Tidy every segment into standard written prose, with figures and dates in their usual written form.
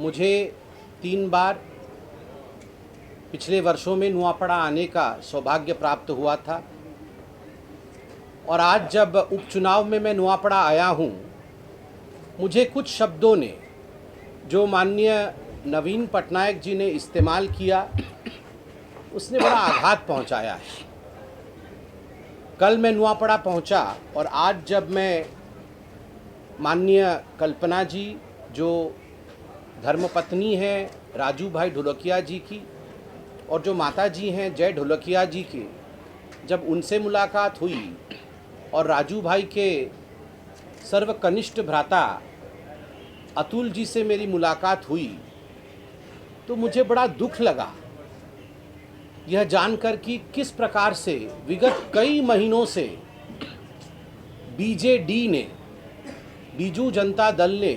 मुझे 3 बार पिछले वर्षों में नुआपड़ा आने का सौभाग्य प्राप्त हुआ था और आज जब उपचुनाव में मैं नुआपड़ा आया हूँ, मुझे कुछ शब्दों ने जो माननीय नवीन पटनायक जी ने इस्तेमाल किया उसने बड़ा आघात पहुँचाया है। कल मैं नुआपड़ा पहुँचा और आज जब मैं माननीय कल्पना जी जो धर्मपत्नी हैं राजू भाई ढोलकिया जी की और जो माता जी हैं जय ढोलकिया जी की, जब उनसे मुलाकात हुई और राजू भाई के सर्वकनिष्ठ भ्राता अतुल जी से मेरी मुलाकात हुई तो मुझे बड़ा दुख लगा यह जानकर कि किस प्रकार से विगत कई महीनों से बीजेडी ने, बीजू जनता दल ने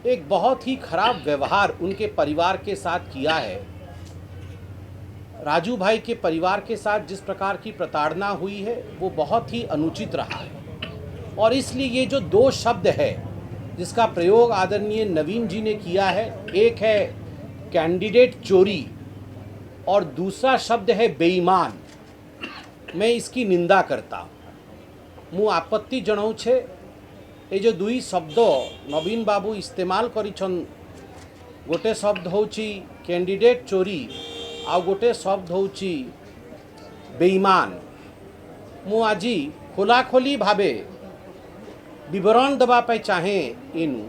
एक बहुत ही खराब व्यवहार उनके परिवार के साथ किया है। राजू भाई के परिवार के साथ जिस प्रकार की प्रताड़ना हुई है वो बहुत ही अनुचित रहा है और इसलिए ये जो 2 शब्द है जिसका प्रयोग आदरणीय नवीन जी ने किया है, एक है कैंडिडेट चोरी और दूसरा शब्द है बेईमान, मैं इसकी निंदा करता हूँ। मु आपत्ति जनाऊँ छे ये जो 2 शब्द नवीन बाबू इस्तेमाल करिछन, गोटे शब्द होची कैंडिडेट चोरी आ गोटे शब्द होची बेईमान। मु आजी खोलाखोली भावे विवरण देवा पाई चाहे एनु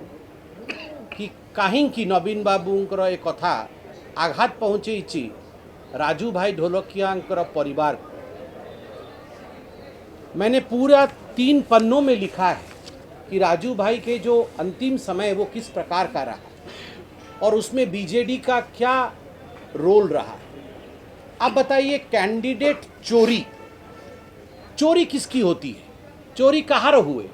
कि काहींकि नवीन बाबूंकर ए कथा आघात पहुँचेछि राजू भाई ढोलकियांकर परिवार को। मैंने पूरा 3 पन्नों में लिखा है कि राजू भाई के जो अंतिम समय वो किस प्रकार का रहा और उसमें बीजेडी का क्या रोल रहा। अब बताइए, कैंडिडेट चोरी, चोरी किसकी होती है? चोरी कहाँ हुए?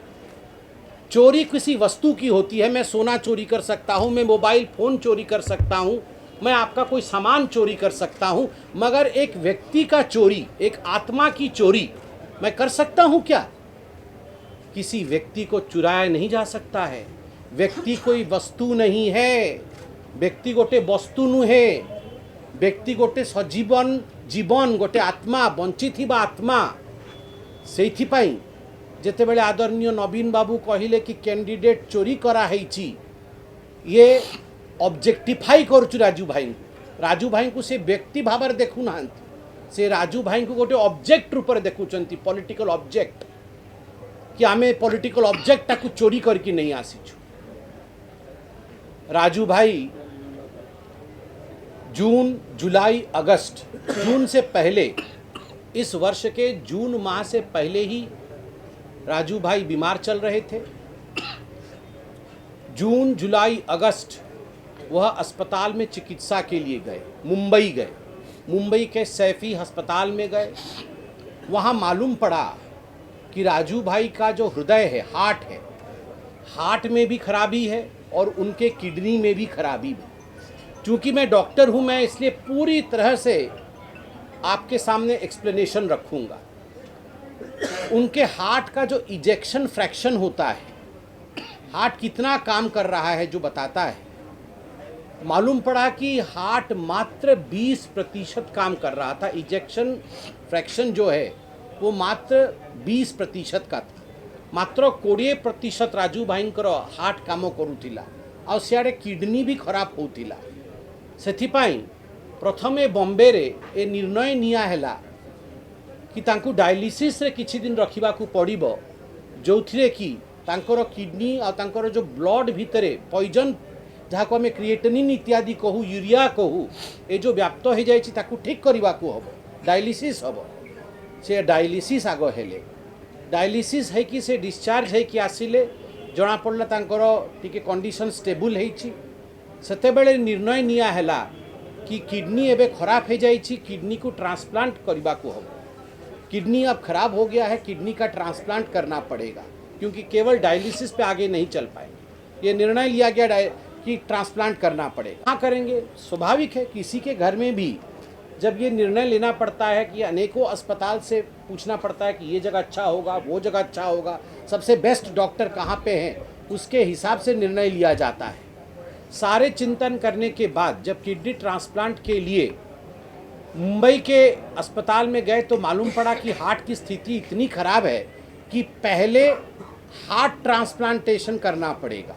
चोरी किसी वस्तु की होती है। मैं सोना चोरी कर सकता हूँ, मैं मोबाइल फ़ोन चोरी कर सकता हूँ, मैं आपका कोई सामान चोरी कर सकता हूँ, मगर एक व्यक्ति का चोरी, एक आत्मा की चोरी मैं कर सकता हूँ क्या? किसी व्यक्ति को चुराया नहीं जा सकता है। व्यक्ति कोई वस्तु नहीं है, व्यक्ति गोटे वस्तु नुहे, व्यक्ति गोटे सजीवन जीवन गोटे आत्मा बंची थिबा आत्मा। सेइथिपाई जेतेबेले आदरणीय नवीन बाबू कहिले कि कैंडिडेट चोरी करा हेछि, ये ऑब्जेक्टिफाई करुछु राजू भाई को से व्यक्ति भावर देखु ना, से राजू भाई को गोटे ऑब्जेक्ट रूप में देखुचंती, पॉलिटिकल ऑब्जेक्ट, कि आमे पॉलिटिकल ऑब्जेक्ट टाकू चोरी करके नहीं आसीछु। राजू भाई जून जुलाई अगस्त, जून से पहले, इस वर्ष के जून माह से पहले ही राजू भाई बीमार चल रहे थे। जून जुलाई अगस्त वह अस्पताल में चिकित्सा के लिए गए, मुंबई गए, मुंबई के सैफी अस्पताल में गए। वहाँ मालूम पड़ा कि राजू भाई का जो हृदय है, हार्ट है, हार्ट में भी खराबी है और उनके किडनी में भी खराबी है। चूँकि मैं डॉक्टर हूँ, मैं इसलिए पूरी तरह से आपके सामने एक्सप्लेनेशन रखूँगा। उनके हार्ट का जो इजेक्शन फ्रैक्शन होता है, हार्ट कितना काम कर रहा है जो बताता है, मालूम पड़ा कि हार्ट मात्र 20% काम कर रहा था। इजेक्शन फ्रैक्शन जो है वो मात्र 20% का था। मात्र 20% राजू भाईंकर हार्ट काम करुथिला और सियाड़े किडनी भी खराब होतिला। सेथिपाई प्रथमे बॉम्बे रे ए निर्णय निया हैला कि तांकु डायलिसिस रे किछि दिन रखिबा को पड़िबो, जोथिरे कि तांकर किडनी और तांकर जो ब्लड भितरे पॉइजन जहाँ को आम क्रिएटिनिन इत्यादि कहू, यूरिया कहू, ए जो व्याप्त हो जाए ताकू ठीक करने को हम, डायलिसिस हम। से डायलिसिस आग हेले, डायलिसिस है कि से डिस्चार्ज है कि आसिले जना पड़ला तांकर टिके कंडीशन स्टेबल है। सेतेबेले निर्णय निया हैला कि किडनी एबे खराब हो जाए, किडनी को ट्रांसप्लांट करने को हम। किडनी अब खराब हो गया है, किडनी का ट्रांसप्लांट करना पड़ेगा क्योंकि केवल डायलिसिस पे आगे नहीं चल पाए। ये निर्णय लिया गया कि ट्रांसप्लांट करना पड़ेगा। हाँ करेंगे, स्वाभाविक है। किसी के घर में भी जब ये निर्णय लेना पड़ता है कि अनेकों अस्पताल से पूछना पड़ता है कि ये जगह अच्छा होगा, वो जगह अच्छा होगा, सबसे बेस्ट डॉक्टर कहाँ पे हैं, उसके हिसाब से निर्णय लिया जाता है। सारे चिंतन करने के बाद जब किडनी ट्रांसप्लांट के लिए मुंबई के अस्पताल में गए तो मालूम पड़ा कि हार्ट की स्थिति इतनी खराब है कि पहले हार्ट ट्रांसप्लांटेशन करना पड़ेगा,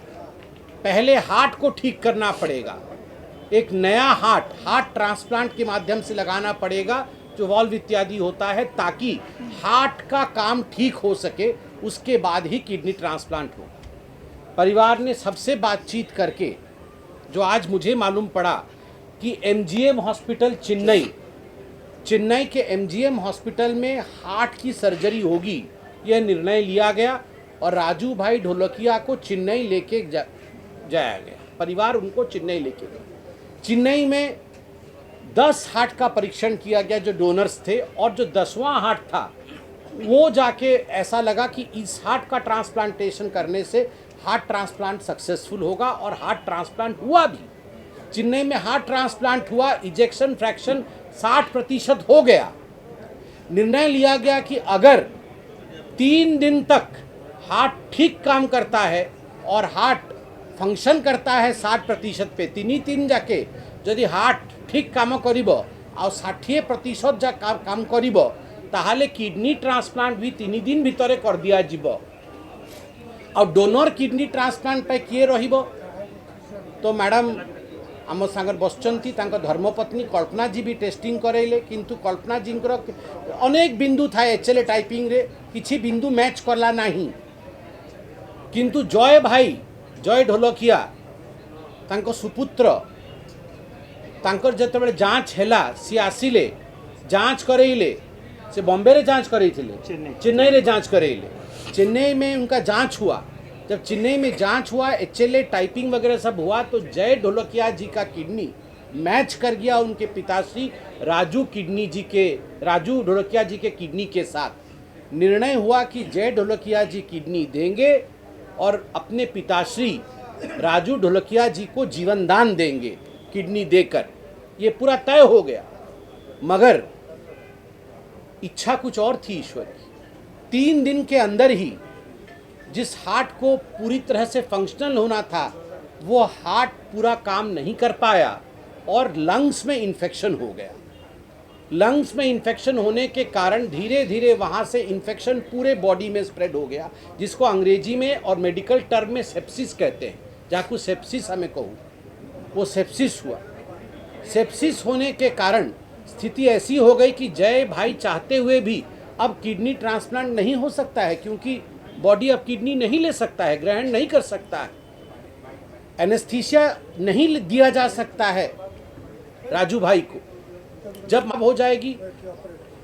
पहले हार्ट को ठीक करना पड़ेगा, एक नया हार्ट ट्रांसप्लांट के माध्यम से लगाना पड़ेगा जो वॉल्व इत्यादि होता है, ताकि हार्ट का काम ठीक हो सके, उसके बाद ही किडनी ट्रांसप्लांट हो। परिवार ने सबसे बातचीत करके जो आज मुझे मालूम पड़ा कि एमजीएम हॉस्पिटल चेन्नई के एमजीएम हॉस्पिटल में हार्ट की सर्जरी होगी, यह निर्णय लिया गया और राजू भाई ढोलकिया को चेन्नई लेके जाया गया। परिवार उनको चेन्नई लेके गया। चेन्नई में 10 हार्ट का परीक्षण किया गया जो डोनर्स थे, और जो 10वां हार्ट था वो जाके ऐसा लगा कि इस हार्ट का ट्रांसप्लांटेशन करने से हार्ट ट्रांसप्लांट सक्सेसफुल होगा, और हार्ट ट्रांसप्लांट हुआ भी। चेन्नई में हार्ट ट्रांसप्लांट हुआ, इजेक्शन फ्रैक्शन 60% हो गया। निर्णय लिया गया कि अगर 3 दिन तक हार्ट ठीक काम करता है और हार्ट फंक्शन करता है 60% पे, 3 जाके यदि हार्ट ठीक काम करिब आ 60% जा काम करिब, ताहले किडनी ट्रांसप्लांट भी 3 दिन भितर कर दिया जिवो। और डोनर किडनी ट्रांसप्लांट पे किए रहिबो? तो मैडम आम सागर बसचंती तांको धर्मपत्नी कल्पना जी भी टेस्टिंग करैले, किंतु कल्पना जी अनेक बिंदु था एचएलए टाइपिंग रे, किछि बिंदु मैच करला नहीं। किंतु जय ढोलकिया तांको सुपुत्र तांकर जेतेबेले जांच हैला, सी आसिले जांच करैले, से बॉम्बे रे जांच करैथिले, चेन्नई रे जांच करैले। चेन्नई में उनका जांच हुआ, जब चेन्नई में जांच हुआ, एचएलए टाइपिंग वगैरह सब हुआ, तो जय ढोलकिया जी का किडनी मैच कर गया उनके पिताश्री राजू ढोलकिया जी के किडनी के साथ। निर्णय हुआ कि जय ढोलकिया जी किडनी देंगे और अपने पिताश्री राजू ढोलकिया जी को जीवन दान देंगे किडनी देकर। ये पूरा तय हो गया, मगर इच्छा कुछ और थी ईश्वर की। 3 दिन के अंदर ही जिस हार्ट को पूरी तरह से फंक्शनल होना था, वो हार्ट पूरा काम नहीं कर पाया और लंग्स में इन्फेक्शन हो गया। लंग्स में इन्फेक्शन होने के कारण धीरे धीरे वहाँ से इन्फेक्शन पूरे बॉडी में स्प्रेड हो गया, जिसको अंग्रेजी में और मेडिकल टर्म में सेप्सिस कहते हैं। जाकू सेप्सिस हमें कहूँ, वो सेप्सिस हुआ। सेप्सिस होने के कारण स्थिति ऐसी हो गई कि जय भाई चाहते हुए भी अब किडनी ट्रांसप्लांट नहीं हो सकता है, क्योंकि बॉडी अब किडनी नहीं ले सकता है, ग्रहण नहीं कर सकता है, एनेस्थीसिया नहीं दिया जा सकता है राजू भाई को। जब अब हो जाएगी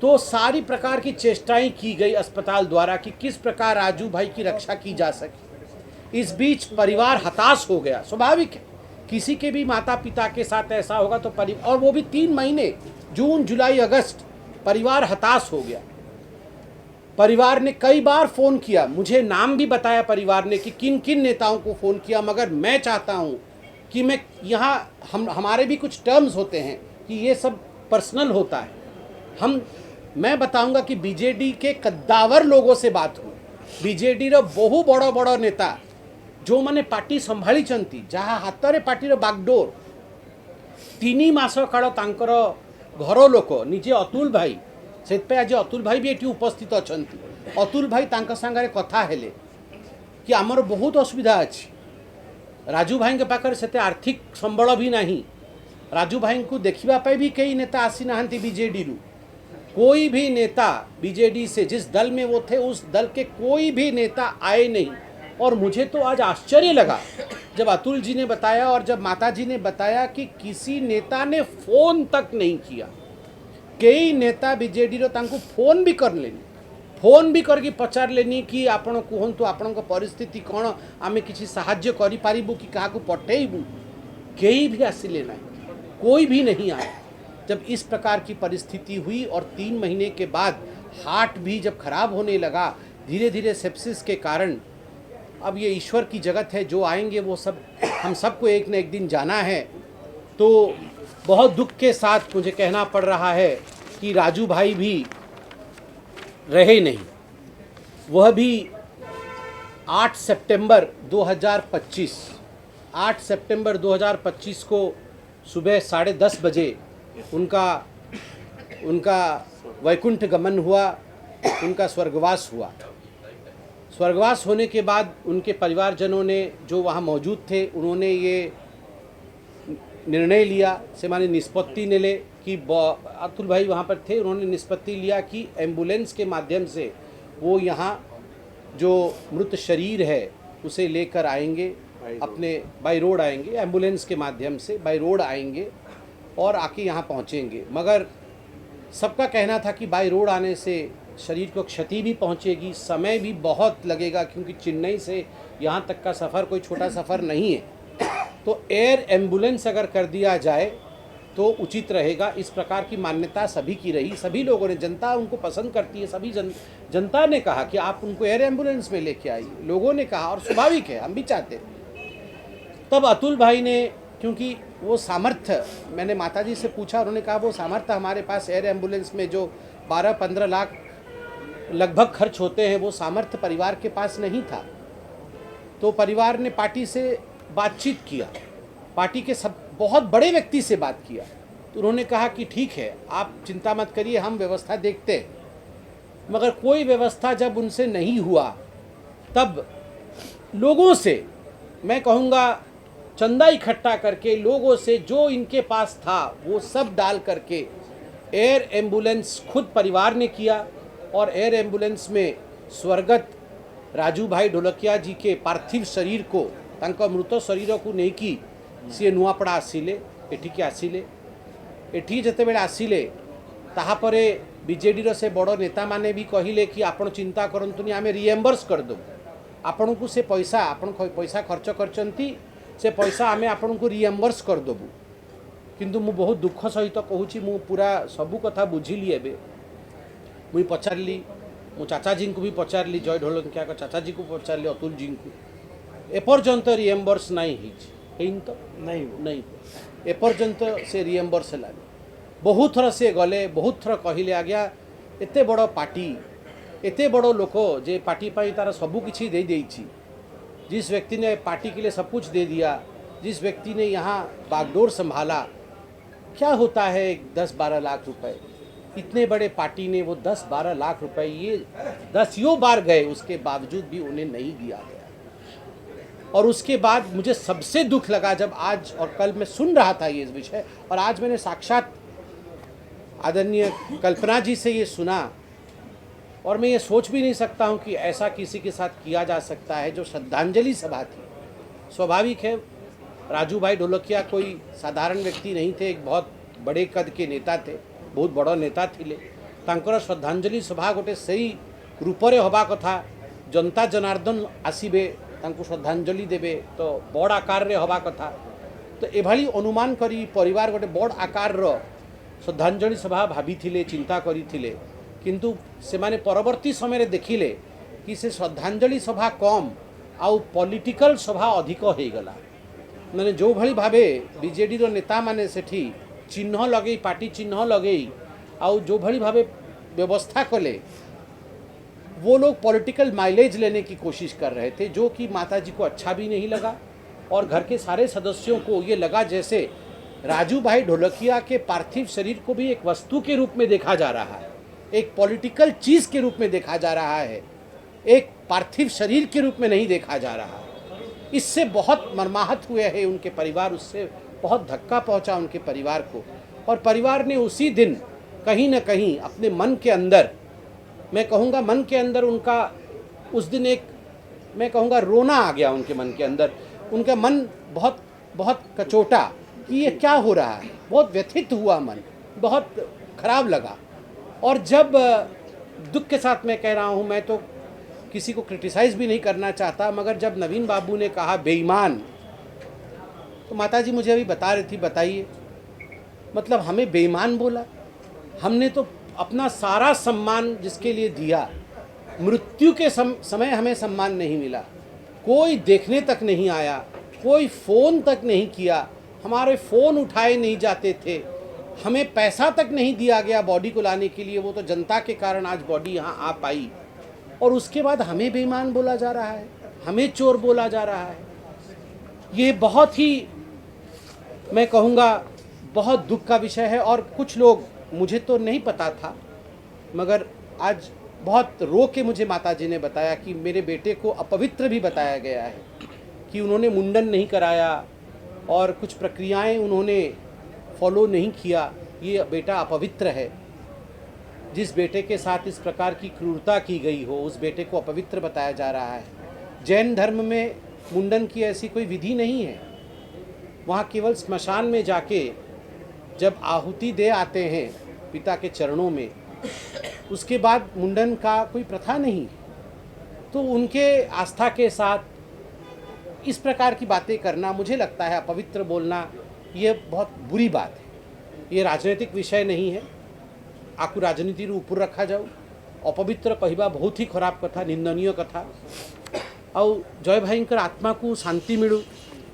तो सारी प्रकार की चेष्टाएं की गई अस्पताल द्वारा कि किस प्रकार राजू भाई की रक्षा की जा सके। इस बीच परिवार हताश हो गया, स्वाभाविक है, किसी के भी माता पिता के साथ ऐसा होगा तो और वो भी 3 महीने, जून जुलाई अगस्त, परिवार हताश हो गया। परिवार ने कई बार फ़ोन किया, मुझे नाम भी बताया परिवार ने कि किन किन नेताओं को फ़ोन किया, मगर मैं चाहता हूँ कि मैं यहाँ हमारे भी कुछ टर्म्स होते हैं कि ये सब पर्सनल होता है। मैं बताऊंगा कि बीजेडी के कद्दावर लोगों से बात हुई। बीजेडी रो बहु बड़ बड़ नेता जो माने पार्टी संभाली चंती, जहाँ हाथ पार्टी बागडोर, 3 मास काल तांकर घर लोक निजे अतुल भाई, से आज अतुल भाई भी ये उपस्थित अच्छा। अतुल भाई तांका संगे कथा हेले कि आमर बहुत असुविधा अच्छी, राजू भाई के पाखर से आर्थिक संबल भी नहीं, राजू भाई को देखापी भी कई नेता आसी ना बीजेडी रु, कोई भी नेता बीजेडी से जिस दल में वो थे उस दल के कोई भी नेता आए नहीं। और मुझे तो आज आश्चर्य लगा जब अतुल जी ने बताया और जब माता जी ने बताया कि किसी नेता ने फोन तक नहीं किया। कई नेता बीजेडी रो तांको फोन भी कर लेनी, फोन भी करके पचार लेनी कि आपण कहतु आपण परिस्थिति कौन, आमे किसी साहाय्य करि पारिबु कि काहाकू पठेइबु। कई भी आसिले ना, कोई भी नहीं आया। जब इस प्रकार की परिस्थिति हुई और 3 महीने के बाद हार्ट भी जब खराब होने लगा धीरे धीरे सेप्सिस के कारण, अब ये ईश्वर की जगत है, जो आएंगे वो सब हम सबको एक न एक दिन जाना है। तो बहुत दुख के साथ मुझे कहना पड़ रहा है कि राजू भाई भी रहे नहीं। वह भी 8 सितंबर 2025 8 सितंबर 2025 को सुबह 10:30 बजे उनका वैकुंठ गमन हुआ, उनका स्वर्गवास हुआ। स्वर्गवास होने के बाद उनके परिवारजनों ने, जो वहाँ मौजूद थे, उन्होंने ये निर्णय लिया, से माने निष्पत्ति ने ले कि अतुल भाई वहाँ पर थे, उन्होंने निष्पत्ति लिया कि एम्बुलेंस के माध्यम से वो यहाँ जो मृत शरीर है उसे लेकर आएंगे, अपने बाई रोड आएंगे, एम्बुलेंस के माध्यम से बाई रोड आएंगे और आके यहाँ पहुँचेंगे। मगर सबका कहना था कि बाई रोड आने से शरीर को क्षति भी पहुँचेगी, समय भी बहुत लगेगा, क्योंकि चेन्नई से यहाँ तक का सफ़र कोई छोटा सफ़र नहीं है। तो एयर एम्बुलेंस अगर कर दिया जाए तो उचित रहेगा। इस प्रकार की मान्यता सभी की रही, सभी लोगों ने, जनता उनको पसंद करती है, सभी जनता ने कहा कि आप उनको एयर एम्बुलेंस में लेके आइए, लोगों ने कहा, और स्वाभाविक है, हम भी चाहते हैं। तब अतुल भाई ने, क्योंकि वो सामर्थ्य, मैंने माताजी से पूछा, उन्होंने कहा वो सामर्थ्य हमारे पास एयर एम्बुलेंस में जो 12-15 लाख लगभग खर्च होते हैं, वो सामर्थ्य परिवार के पास नहीं था। तो परिवार ने पार्टी से बातचीत किया, पार्टी के सब बहुत बड़े व्यक्ति से बात किया। तो उन्होंने कहा कि ठीक है, आप चिंता मत करिए, हम व्यवस्था देखते हैं। मगर कोई व्यवस्था जब उनसे नहीं हुआ, तब लोगों से, मैं कहूँगा चंदा इकट्ठा करके, लोगों से जो इनके पास था वो सब डाल करके एयर एम्बुलेंस खुद परिवार ने किया। और एयर एम्बुलेंस में स्वर्गत राजू भाई ढोलकिया जी के पार्थिव शरीर को, तांका मृत शरीर को नहीं कि सी नुआपड़ा आसिले, एठिके आसिले। एठी जेतेबेले आसिले, ताहापरे बीजेडी रो से बड़ नेता माने भी कहिले कि आपण चिंता करंतुनी, आमे रिएम्बर्स कर दो आपण को, से पैसा आपण पैसा खर्च करचंती, से पैसा आमे आपण को रिएम्बर्स कर देबू। किंतु मु बहुत दुख सहित कहूँ, मु पूरा सबू कथा बुझिली। एबे मुई पचारली, मो चाचाजी को भी पचारली, जय ढोलकिया का चाचाजी को पचारली, अतुल जी को, एपर्यंत रिएम्बर्स नहीं तो नहीं एपर्यंत से रिएम्बर्स है। बहुत थर से गले, बहुत थर कहले, आज्ञा एते बड़ पार्टी, एते बड़ लोक जे पार्टी पाई तार सबू किछि दे देइछि, जिस व्यक्ति ने पार्टी के लिए सब कुछ दे दिया, जिस व्यक्ति ने यहाँ बागडोर संभाला, क्या होता है 10-12 लाख रुपए, इतने बड़े पार्टी ने वो 10-12 लाख रुपए ये 10 बार गए, उसके बावजूद भी उन्हें नहीं दिया गया। और उसके बाद मुझे सबसे दुख लगा जब आज और कल मैं सुन रहा था ये विषय, और आज मैंने साक्षात आदरणीय कल्पना जी से ये सुना, और मैं ये सोच भी नहीं सकता हूँ कि ऐसा किसी के साथ किया जा सकता है। जो श्रद्धांजलि सभा थी, स्वाभाविक है, राजू भाई ढोलकिया कोई साधारण व्यक्ति नहीं थे, एक बहुत बड़े कद के नेता थे, बहुत बड़ नेता थिले। तांकर श्रद्धांजलि सभा गोटे सही रूपरे हवा कथा, जनता जनार्दन आसीबे, तांको श्रद्धांजलि देबे, तो बड़ आकार रे हवा कथा। तो एभली अनुमान करी परिवार गोटे बड़ आकार रो श्रद्धांजलि सभा भाभी, चिंता करी, किंतु से माने परवर्ती समय देखिले कि से श्रद्धांजलि सभा कम आउ पॉलिटिकल सभा अधिक हो गला। माने जो भली भावे बीजेडी रो नेता माने सेठी चिन्ह लगे, पार्टी चिन्ह लगे, आउ जो भली भावे व्यवस्था कले, वो लोग पॉलिटिकल माइलेज लेने की कोशिश कर रहे थे, जो कि माताजी को अच्छा भी नहीं लगा। और घर के सारे सदस्यों को ये लगा जैसे राजू भाई ढोलकिया के पार्थिव शरीर को भी एक वस्तु के रूप में देखा जा रहा है, एक पॉलिटिकल चीज़ के रूप में देखा जा रहा है, एक पार्थिव शरीर के रूप में नहीं देखा जा रहा। इससे बहुत मर्माहत हुए हैं उनके परिवार, उससे बहुत धक्का पहुंचा उनके परिवार को। और परिवार ने उसी दिन कहीं न कहीं अपने मन के अंदर, मैं कहूँगा मन के अंदर उनका उस दिन एक, मैं कहूँगा रोना आ गया उनके मन के अंदर। उनका मन बहुत बहुत कचोटा कि ये क्या हो रहा है, बहुत व्यथित हुआ मन, बहुत खराब लगा। और जब दुख के साथ मैं कह रहा हूँ, मैं तो किसी को क्रिटिसाइज़ भी नहीं करना चाहता, मगर जब नवीन बाबू ने कहा बेईमान, तो माताजी मुझे अभी बता रही थी, बताइए मतलब हमें बेईमान बोला? हमने तो अपना सारा सम्मान जिसके लिए दिया, मृत्यु के समय हमें सम्मान नहीं मिला, कोई देखने तक नहीं आया, कोई फ़ोन तक नहीं किया, हमारे फ़ोन उठाए नहीं जाते थे, हमें पैसा तक नहीं दिया गया बॉडी को लाने के लिए। वो तो जनता के कारण आज बॉडी यहाँ आ पाई, और उसके बाद हमें बेईमान बोला जा रहा है, हमें चोर बोला जा रहा है। ये बहुत ही, मैं कहूँगा, बहुत दुख का विषय है। और कुछ लोग, मुझे तो नहीं पता था, मगर आज बहुत रो के मुझे माताजी ने बताया कि मेरे बेटे को अपवित्र भी बताया गया है, कि उन्होंने मुंडन नहीं कराया और कुछ प्रक्रियाएं उन्होंने फॉलो नहीं किया, ये बेटा अपवित्र है। जिस बेटे के साथ इस प्रकार की क्रूरता की गई हो, उस बेटे को अपवित्र बताया जा रहा है। जैन धर्म में मुंडन की ऐसी कोई विधि नहीं है। वहाँ केवल स्मशान में जाके जब आहुति दे आते हैं पिता के चरणों में, उसके बाद मुंडन का कोई प्रथा नहीं। तो उनके आस्था के साथ इस प्रकार की बातें करना, मुझे लगता है अपवित्र बोलना, ये बहुत बुरी बात है। ये राजनीतिक विषय नहीं है। आपको राजनीति ऊपर रखा जाऊ। अपवित्र कहवा बहुत ही खराब कथा, निंदनीय कथा। आउ जय भाई आत्मा को शांति मिलू।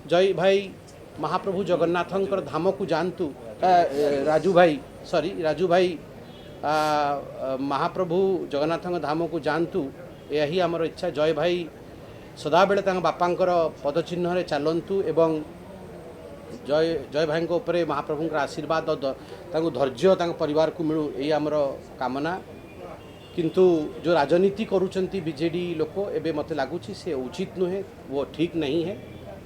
जय भाई महाप्रभु जगन्नाथंकर धाम को जानतु। राजू भाई महाप्रभु जगन्नाथ धाम को जानतु, यही आमर इच्छा। जय भाई सदाबेले बापांकर पदचिह्न चलतु एवं जय भाई उपरे महाप्रभुंकर आशीर्वाद और धैर्य परिवार को मिलू, यही आमर कामना। किंतु जो राजनीति करुँच बीजेडी लोक, एवं मत लगुच से उचित नुहे, वो ठीक नहीं है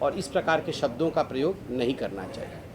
और इस प्रकार के शब्दों का प्रयोग नहीं करना चाहिए।